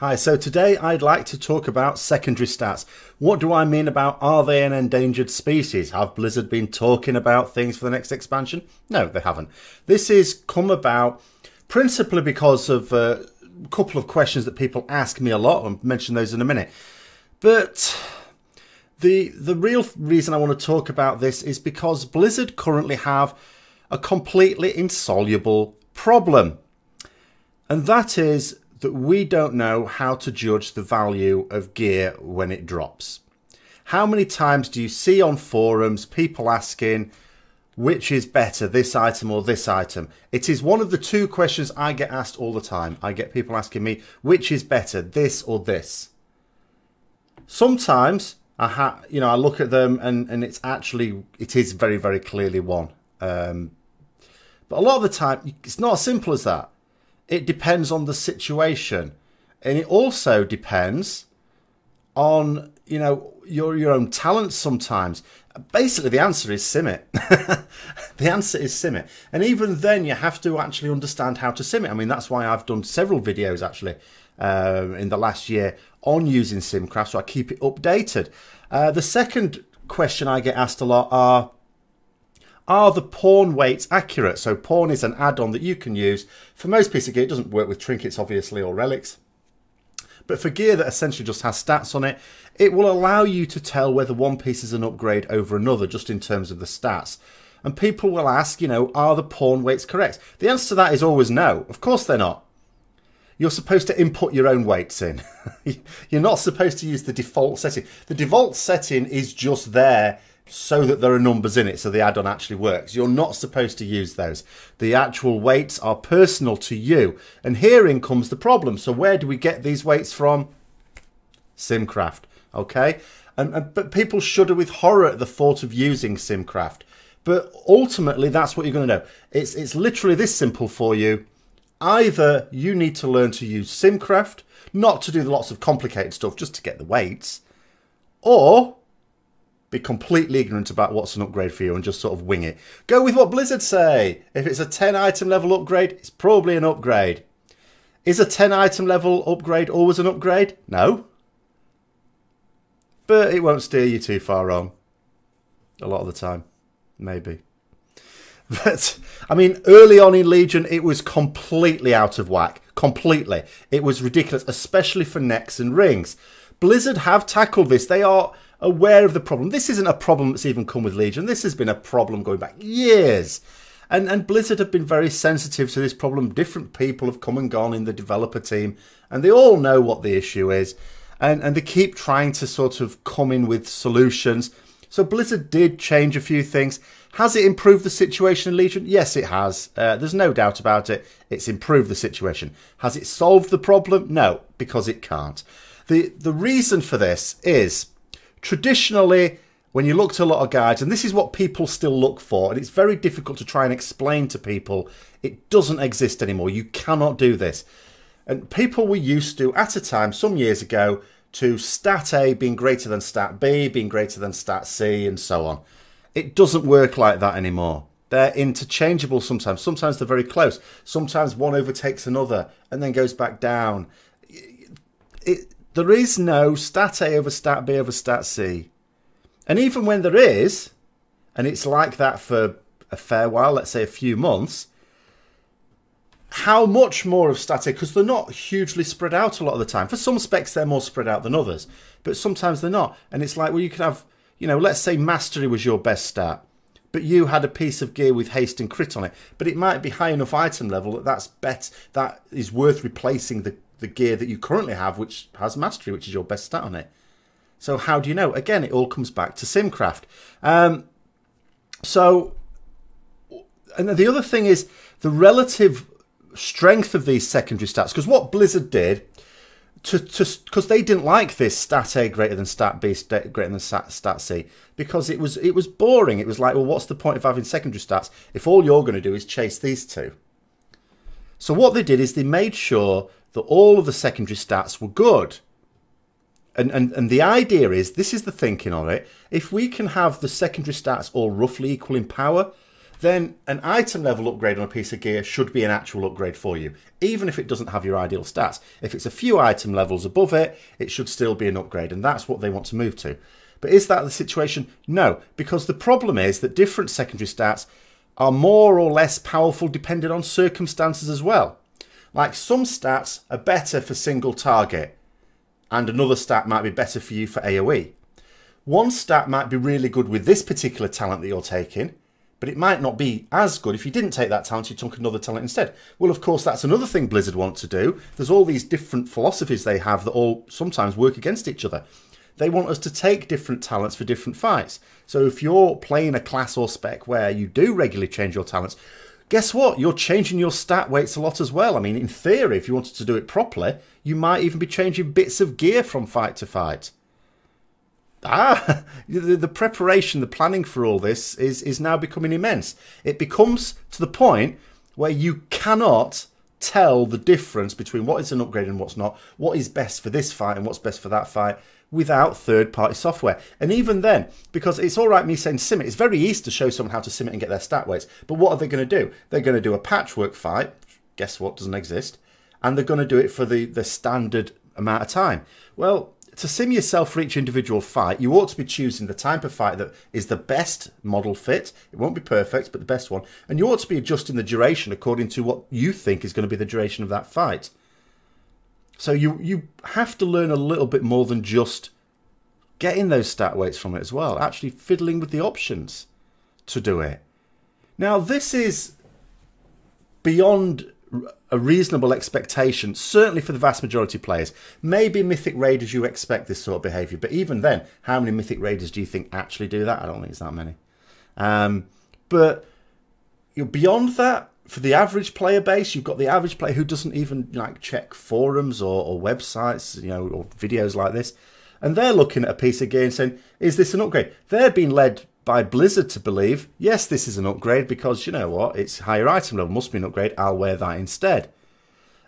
Hi, so today I'd like to talk about secondary stats. What do I mean about are they an endangered species? Have Blizzard been talking about things for the next expansion? No, they haven't. This is come about principally because of a couple of questions that people ask me a lot. I'll mention those in a minute. But the real reason I want to talk about this is because Blizzard currently have a completely insoluble problem. And that is that we don't know how to judge the value of gear when it drops. How many times do you see on forums people asking which is better, this item or this item? It is one of the two questions I get asked all the time. I get people asking me which is better, this or this. Sometimes I look at them and it is very, very clearly one. But a lot of the time it's not as simple as that. It depends on the situation, and it also depends on your own talents sometimes. Basically, the answer is sim it. The answer is sim it, and even then, you have to actually understand how to sim it. I mean, that's why I've done several videos actually in the last year on using simcraft, so I keep it updated. The second question I get asked a lot are the pawn weights accurate? So pawn is an add-on that you can use for most pieces of gear. It doesn't work with trinkets, obviously, or relics. But for gear that essentially just has stats on it, it will allow you to tell whether one piece is an upgrade over another, just in terms of the stats. And people will ask, are the pawn weights correct? The answer to that is always no. Of course they're not. You're supposed to input your own weights in. You're not supposed to use the default setting. The default setting is just there so that there are numbers in it, so the add-on actually works. You're not supposed to use those. The actual weights are personal to you. And herein comes the problem. So where do we get these weights from? Simcraft, okay? But people shudder with horror at the thought of using simcraft. But ultimately, that's what you're going to know. It's literally this simple for you. Either you need to learn to use simcraft, not to do lots of complicated stuff, just to get the weights, or be completely ignorant about what's an upgrade for you and just sort of wing it. Go with what Blizzard say. If it's a 10 item level upgrade, it's probably an upgrade. Is a 10 item level upgrade always an upgrade? No. But it won't steer you too far wrong. A lot of the time. Maybe. But, I mean, early on in Legion, it was completely out of whack. Completely. It was ridiculous, especially for necks and rings. Blizzard have tackled this. They are aware of the problem. This isn't a problem that's even come with Legion. This has been a problem going back years. And Blizzard have been very sensitive to this problem. Different people have come and gone in the developer team, and they all know what the issue is. And they keep trying to sort of come in with solutions. So Blizzard did change a few things. Has it improved the situation in Legion? Yes, it has. There's no doubt about it. It's improved the situation. Has it solved the problem? No, because it can't. The reason for this is, traditionally, when you look to a lot of guides, and this is what people still look for, and it's very difficult to try and explain to people, it doesn't exist anymore. You cannot do this. And people were used to, at a time, some years ago, to stat A being greater than stat B, being greater than stat C, and so on. It doesn't work like that anymore. They're interchangeable sometimes. Sometimes they're very close. Sometimes one overtakes another and then goes back down. There is no stat A over stat B over stat C. And even when there is, and it's like that for a fair while, let's say a few months, how much more of stat A, because they're not hugely spread out a lot of the time. For some specs, they're more spread out than others, but sometimes they're not. And it's like, well, you could have, let's say mastery was your best stat, but you had a piece of gear with haste and crit on it, but it might be high enough item level that is worth replacing the gear that you currently have, which has mastery, which is your best stat on it. So how do you know? Again, it all comes back to simcraft. And the other thing is the relative strength of these secondary stats, because what Blizzard did, because they didn't like this stat A greater than stat B greater than stat C, because it was boring. It was like, well, what's the point of having secondary stats if all you're going to do is chase these two? So what they did is they made sure that all of the secondary stats were good. And the idea is, this is the thinking of it, if we can have the secondary stats all roughly equal in power, then an item level upgrade on a piece of gear should be an actual upgrade for you, even if it doesn't have your ideal stats. If it's a few item levels above it, it should still be an upgrade, and that's what they want to move to. But is that the situation? No, because the problem is that different secondary stats are more or less powerful depending on circumstances as well. Like some stats are better for single target, and another stat might be better for you for AoE. One stat might be really good with this particular talent that you're taking, but it might not be as good if you didn't take that talent, you took another talent instead. Well, of course, that's another thing Blizzard want to do. There's all these different philosophies they have that all sometimes work against each other. They want us to take different talents for different fights. So if you're playing a class or spec where you do regularly change your talents, guess what? You're changing your stat weights a lot as well. I mean, in theory, if you wanted to do it properly, you might even be changing bits of gear from fight to fight. The preparation, the planning for all this is now becoming immense. It becomes to the point where you cannot tell the difference between what is an upgrade and what's not, what is best for this fight and what's best for that fight, without third-party software. And even then, because it's all right me saying sim it, it's very easy to show someone how to sim it and get their stat weights. But what are they going to do? They're going to do a patchwork fight, guess what, doesn't exist, and they're going to do it for the standard amount of time. Well, to sim yourself for each individual fight, you ought to be choosing the type of fight that is the best model fit. It won't be perfect, but the best one. And you ought to be adjusting the duration according to what you think is going to be the duration of that fight. So you have to learn a little bit more than just getting those stat weights from it as well. Actually fiddling with the options to do it. Now, this is beyond a reasonable expectation, certainly for the vast majority of players. Maybe Mythic Raiders you expect this sort of behaviour, but even then, how many Mythic Raiders do you think actually do that? I don't think it's that many. But beyond that, for the average player base, you've got the average player who doesn't even like check forums or websites, or videos like this, and they're looking at a piece of gear and saying, "Is this an upgrade?" They're being led by Blizzard to believe, yes, this is an upgrade because you know what, it's higher item level, must be an upgrade. I'll wear that instead.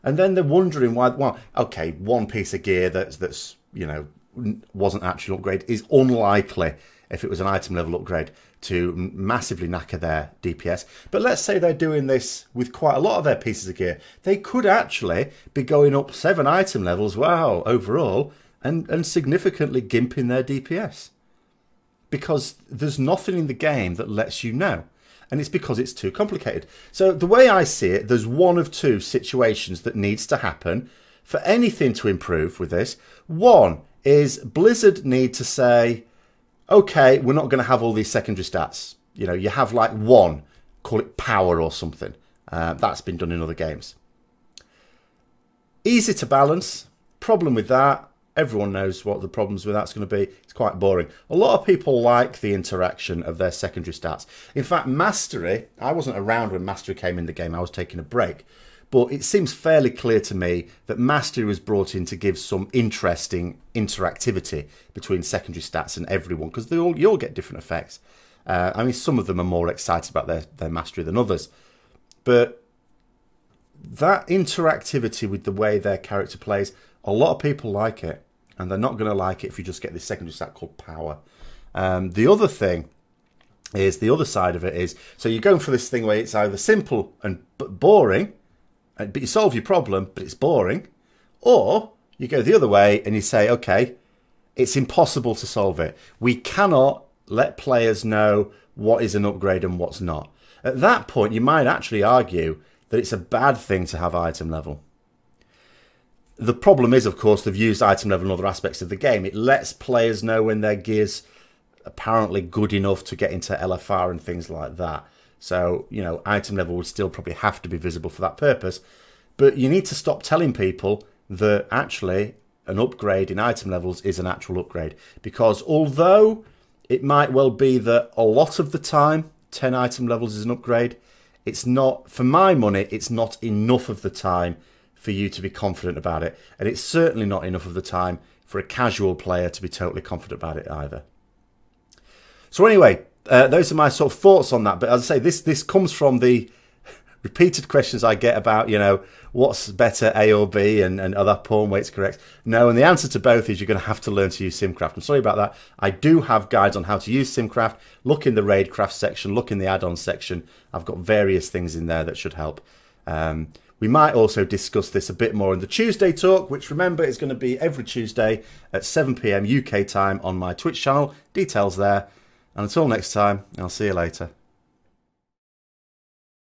And then they're wondering why. Well, okay, one piece of gear that's wasn't actually an upgrade is unlikely if it was an item level upgrade to massively knacker their DPS. But let's say they're doing this with quite a lot of their pieces of gear. They could actually be going up 7 item levels, wow, overall, and significantly gimping their DPS. Because there's nothing in the game that lets you know. And it's because it's too complicated. So the way I see it, there's one of two situations that needs to happen for anything to improve with this. One is Blizzard need to say, okay, we're not going to have all these secondary stats. You have like one, call it power or something. That's been done in other games. Easy to balance. Problem with that, everyone knows what the problems with that's going to be. It's quite boring. A lot of people like the interaction of their secondary stats. In fact, Mastery, I wasn't around when Mastery came in the game. I was taking a break. But it seems fairly clear to me that Mastery was brought in to give some interesting interactivity between secondary stats and everyone, because you all get different effects. I mean, some of them are more excited about their Mastery than others. But that interactivity with the way their character plays, a lot of people like it. And they're not going to like it if you just get this secondary stat called power. The other thing is, the other side of it is, so you're going for this thing where it's either simple and boring, but you solve your problem, but it's boring. Or you go the other way and you say, okay, it's impossible to solve it. We cannot let players know what is an upgrade and what's not. At that point, you might actually argue that it's a bad thing to have item level. The problem is, of course, they've used item level in other aspects of the game. It lets players know when their gear's apparently good enough to get into LFR and things like that. So, item level would still probably have to be visible for that purpose. But you need to stop telling people that actually an upgrade in item levels is an actual upgrade. Because although it might well be that a lot of the time 10 item levels is an upgrade, it's not, for my money, it's not enough of the time for you to be confident about it. And it's certainly not enough of the time for a casual player to be totally confident about it either. So anyway, those are my sort of thoughts on that. But as I say, this comes from the repeated questions I get about, you know, what's better, A or B, and are that pawn weights correct? No, and the answer to both is you're going to have to learn to use simcraft. I'm sorry about that. I do have guides on how to use simcraft. Look in the raidcraft section, look in the add-on section. I've got various things in there that should help. We might also discuss this a bit more in the Tuesday talk, which remember is going to be every Tuesday at 7 PM UK time on my Twitch channel. Details there. And until next time, I'll see you later.